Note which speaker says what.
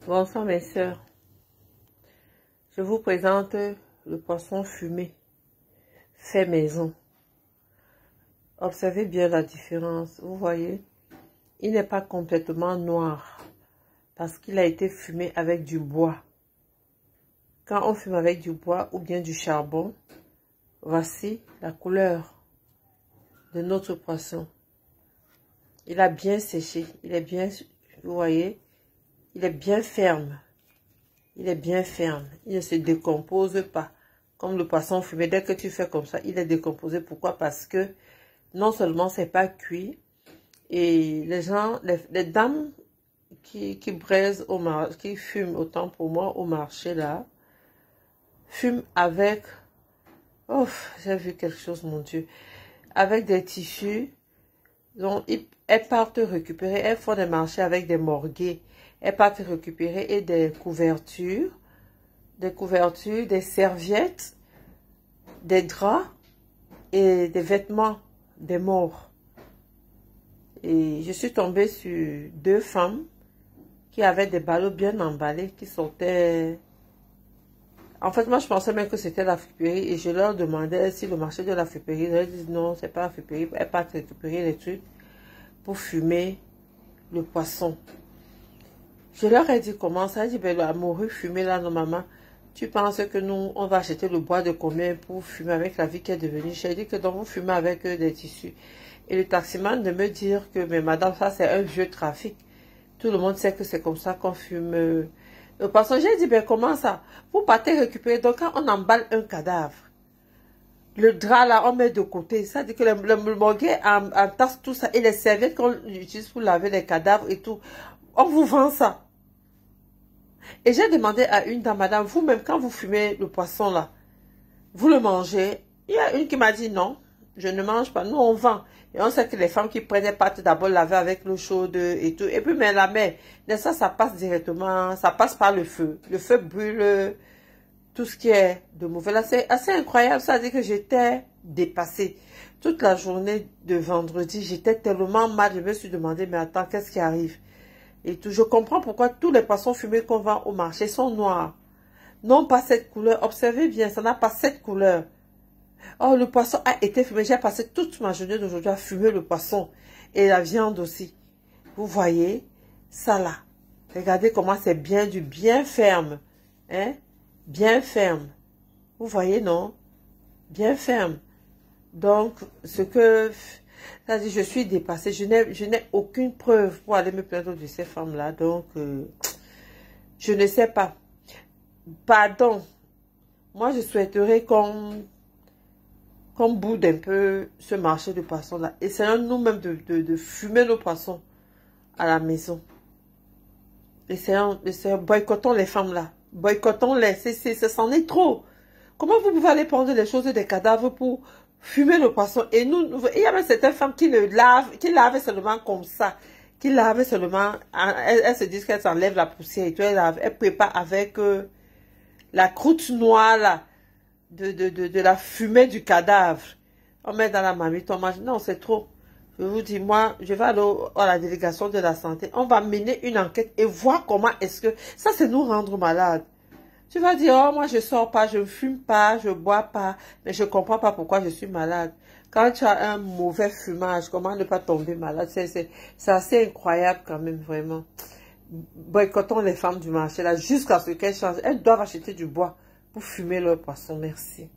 Speaker 1: Bonsoir mes sœurs, je vous présente le poisson fumé, fait maison. Observez bien la différence, vous voyez, il n'est pas complètement noir parce qu'il a été fumé avec du bois. Quand on fume avec du bois ou bien du charbon, voici la couleur de notre poisson. Il a bien séché, il est bien, vous voyez, il est bien ferme. Il est bien ferme, il ne se décompose pas. Comme le poisson fumé, dès que tu fais comme ça, il est décomposé. Pourquoi? Parce que non seulement c'est pas cuit, et les gens, les dames qui braisent au marché, qui fument autant pour moi au marché là, fument avec, oh, j'ai vu quelque chose, mon Dieu, avec des tissus. Donc, elles partent récupérer, elles font des marchés avec des morguets. Elles partent récupérer et des couvertures, des serviettes, des draps et des vêtements des morts. Et je suis tombée sur deux femmes qui avaient des ballots bien emballés, qui sortaient. En fait, moi, je pensais même que c'était la friperie et je leur demandais si le marché de la friperie. Elles disent non, c'est pas la friperie. Elles partent récupérer les trucs pour fumer le poisson. Je leur ai dit comment ça. Elle dit, ben, la morue fumée là, non, maman. Tu penses que nous, on va acheter le bois de combien pour fumer avec la vie qui est devenue? J'ai dit que donc vous fumez avec des tissus. Et le taximan de me dire que, mais madame, ça c'est un vieux trafic. Tout le monde sait que c'est comme ça qu'on fume le poisson. J'ai dit, ben comment ça? Vous partez récupérer. Donc quand on emballe un cadavre, le drap là, on met de côté. Ça dit que le morguet entasse tout ça. Et les serviettes qu'on utilise pour laver les cadavres et tout. On vous vend ça. Et j'ai demandé à une dame, madame, vous-même, quand vous fumez le poisson là, vous le mangez? Il y a une qui m'a dit non, je ne mange pas. Nous, on vend. Et on sait que les femmes qui prenaient partent d'abord laver avec l'eau chaude et tout. Et puis, mais la mer, ça passe directement, ça passe par le feu. Le feu brûle tout ce qui est de mauvais. Là, c'est assez incroyable. Ça veut dire que j'étais dépassée. Toute la journée de vendredi, j'étais tellement mal. Je me suis demandé, mais attends, qu'est-ce qui arrive? Et tout, je comprends pourquoi tous les poissons fumés qu'on vend au marché sont noirs. Non pas cette couleur. Observez bien, ça n'a pas cette couleur. Oh, le poisson a été fumé. J'ai passé toute ma journée d'aujourd'hui à fumer le poisson. Et la viande aussi. Vous voyez, ça là. Regardez comment c'est bien ferme. Hein? Bien ferme. Vous voyez, non? Bien ferme. Donc, ce que... C'est-à-dire, je suis dépassée. Je n'ai aucune preuve pour aller me plaindre de ces femmes-là. Donc, je ne sais pas. Pardon. Moi, je souhaiterais qu'on boude un peu ce marché de poissons-là. Essayons nous-mêmes de fumer nos poissons à la maison. Essayons, boycottons les femmes-là. Boycottons-les. Ça s'en est trop. Comment vous pouvez aller prendre les choses des cadavres pour fumer le poisson? Et nous, il y a même certaines femmes qui lavent seulement comme ça. Qui lavent seulement, elles se disent qu'elles enlèvent la poussière et tout. Elles préparent avec la croûte noire là, de la fumée du cadavre. On met dans la marmite, on mange. Non, c'est trop. Je vous dis, moi, je vais aller à la délégation de la santé. On va mener une enquête et voir comment est-ce que... Ça, c'est nous rendre malades. Tu vas dire, oh, moi, je sors pas, je ne fume pas, je bois pas, mais je comprends pas pourquoi je suis malade. Quand tu as un mauvais fumage, comment ne pas tomber malade? C'est assez incroyable quand même, vraiment. Boycottons les femmes du marché, là, jusqu'à ce qu'elles changent. Elles doivent acheter du bois pour fumer leur poisson. Merci.